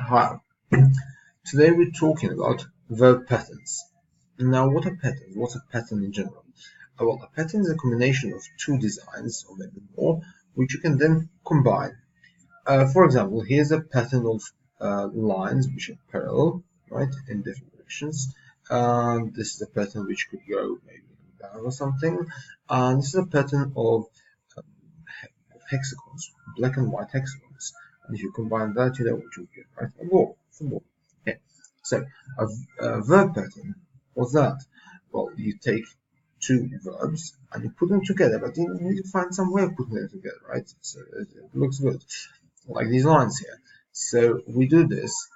Hi, today we're talking about verb patterns. Now, what are patterns? What's a pattern in general? Well, a pattern is a combination of two designs, or maybe more, which you can then combine. For example, here's a pattern of lines which are parallel, right, in different directions. This is a pattern which could go maybe down or something. And this is a pattern of hexagons, black and white hexagons. And if you combine that, you know what you get, right? A ball. Okay. So a verb pattern, what's that? Well, you take two verbs and you put them together, but you need to find some way of putting them together, right? So it looks good, like these lines here. So we do this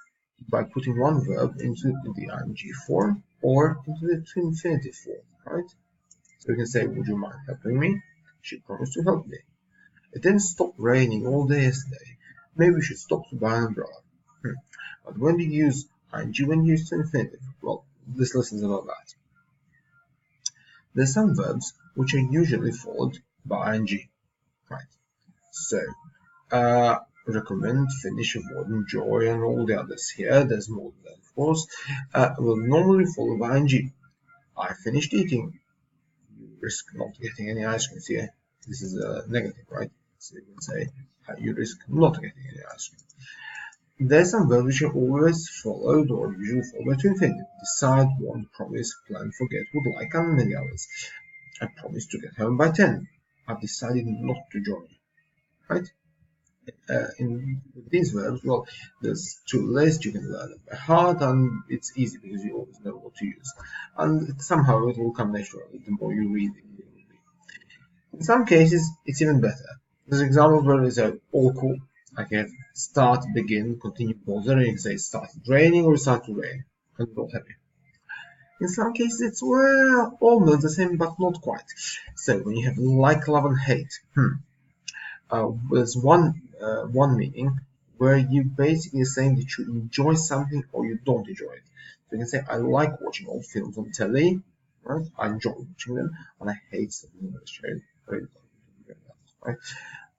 by putting one verb into the ing form or into the infinitive form, right? So we can say, would you mind helping me? She promised to help me. It didn't stop raining all day yesterday. Maybe we should stop to buy an umbrella. But when do you use ing when you use to infinitive? Well, this lesson is about that. There's some verbs which are usually followed by ing, right? So, recommend, finish, avoid, enjoy, and all the others here. There's more than that, of course. Will normally follow by ing. I finished eating. You risk not getting any ice cream here. This is a negative, right? So you can say you risk not getting any ice cream. There's some verbs which are always followed or usually followed by to infinitive. Decide, want, promise, plan, forget, would like, and many others. I promised to get home by 10. I've decided not to join. Right? In these verbs, well, there's two lists. You can learn them by heart, and it's easy because you always know what to use. And somehow it will come naturally the more you read it. In some cases, it's even better. There's examples where it's all cool. I can start, begin, continue, pause, and you can say started raining or started to rain, and you're all happy. In some cases, it's well almost the same, but not quite. So when you have like, love, and hate, there's one meaning where you basically saying that you enjoy something or you don't enjoy it. So you can say I like watching old films on telly, right? I enjoy watching them, and I hate something on the show. Right?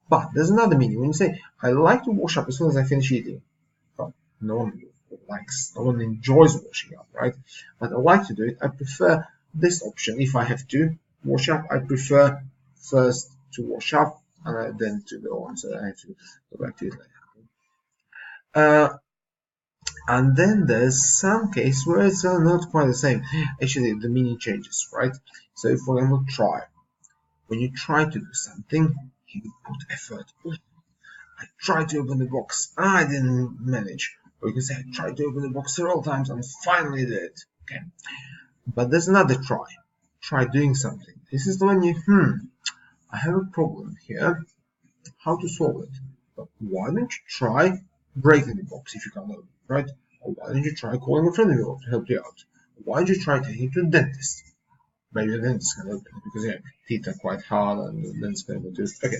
But there's another meaning when you say I like to wash up as soon as I finish eating. Well, no one likes, no one enjoys washing up, right? But I like to do it. I prefer this option. If I have to wash up, I prefer first to wash up and then to go on. So I have to go back to it later. And then there's some case where it's not quite the same. Actually, the meaning changes, right? So, for example, try. When you try to do something, you put effort. I tried to open the box. I didn't manage. Or you can say, I tried to open the box several times and finally did it. Okay. But there's another try. Try doing something. This is the one you, I have a problem here. How to solve it? But why don't you try breaking the box if you can't open it, right? Or why don't you try calling a friend of yours to help you out? Why don't you try taking it to the dentist? Maybe the dentist can open it because teeth are quite hard and the dentist can open it. Okay,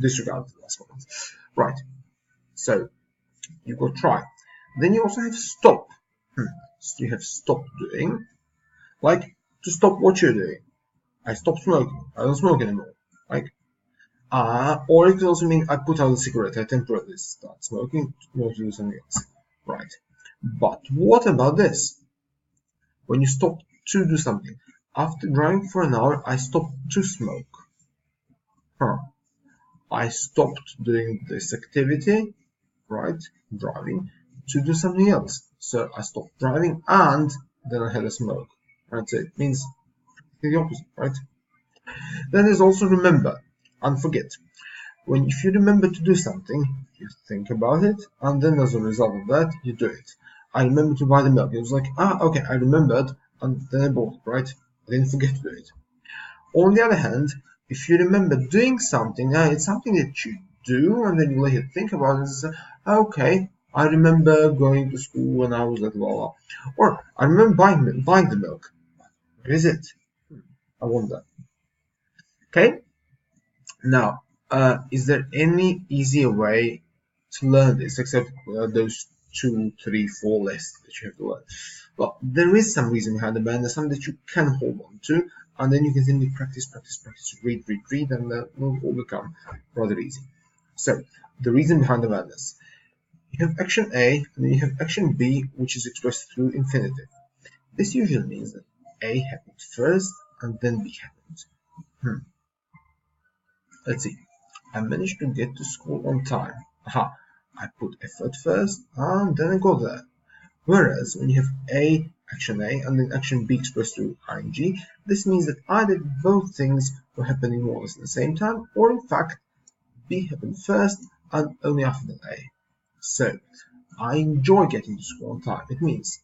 disregard the last one. Right. So you got try. Then you also have stop. So you have stop doing, like to stop what you're doing. I stopped smoking. I don't smoke anymore. Like, or it could also mean I put out the cigarette. I temporarily start smoking in order to do something else. Right. But what about this? When you stop to do something. After driving for an hour, I stopped to smoke. I stopped doing this activity, right, driving, to do something else. So I stopped driving and then I had a smoke. Right, so it means the opposite, right? Then there's also remember and forget. If you remember to do something, you think about it, and then as a result of that, you do it. I remember to buy the milk. It was like, okay, I remembered, and then I bought it, right? I didn't forget to do it. On the other hand, if you remember doing something, it's something that you do, and then you later think about it and say, okay, I remember going to school when I was little, blah, blah. Or I remember buying the milk. Where is it? I wonder. Okay? Now, is there any easier way to learn this except those 2, 3, 4 lists that you have to learn? Well, there is some reason behind the madness, something that you can hold on to, and then you can simply practice, read, and that will all become rather easy. So, the reason behind the madness. You have action A and then you have action B, which is expressed through infinitive. This usually means that A happened first and then B happened. Let's see. I managed to get to school on time. Aha, I put effort first and then I got there. Whereas when you have action A and then action B expressed through ing, this means that either both things were happening more or less at the same time, or in fact, B happened first and only after then A. So, I enjoy getting to school on time. It means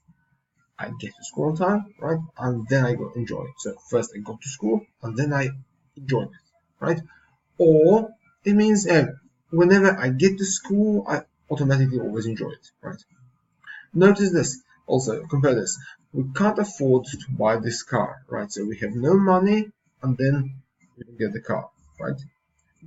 I get to school on time, right? And then I enjoy it. So first I got to school and then I enjoy it, right? Or it means whenever I get to school, I automatically always enjoy it, right? Notice this. Also, compare this. We can't afford to buy this car, right? So we have no money and then we don't get the car, right?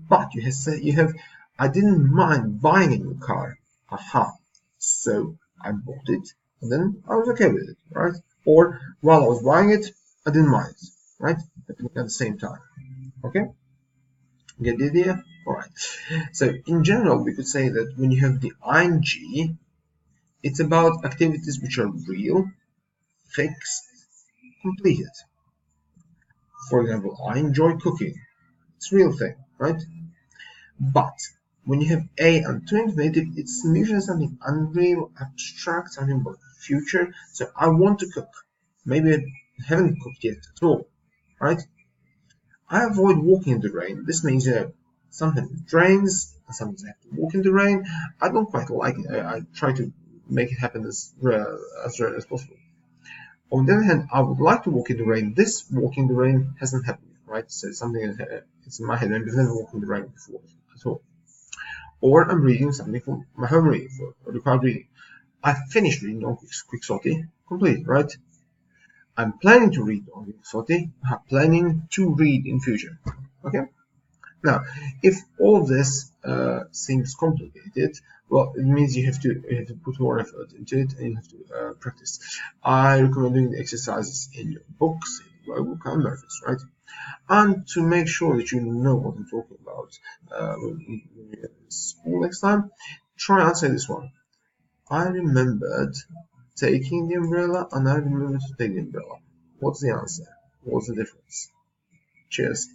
But you have, I didn't mind buying a new car. Aha. So I bought it and then I was okay with it, right? Or while I was buying it, I didn't mind it, right? Happening at the same time. Okay? Get the idea? Alright. So in general, we could say that when you have the ing, it's about activities which are real, fixed, completed. For example, I enjoy cooking. It's a real thing, right? But when you have A and to infinitive, it's usually something unreal, abstract, something about the future. So I want to cook. Maybe I haven't cooked yet at all, right? I avoid walking in the rain. This means sometimes it rains, sometimes I have to walk in the rain. I don't quite like it. I try to make it happen as rare as possible. On the other hand, I would like to walk in the rain. This walking in the rain hasn't happened, right? So it's something it's in my head. I've never walked in the rain before at all. Or I'm reading something from my home reading for required reading. I finished reading on Quixote, complete, right? I'm planning to read on Quixote. I'm planning to read in future. Okay. Now, if all of this seems complicated, well, it means you have to put more effort into it and you have to practice. I recommend doing the exercises in your books, in your book and methods, right? And to make sure that you know what I'm talking about when you're in school next time, try and answer this one. I remembered taking the umbrella and I remembered to take the umbrella. What's the answer? What's the difference? Cheers.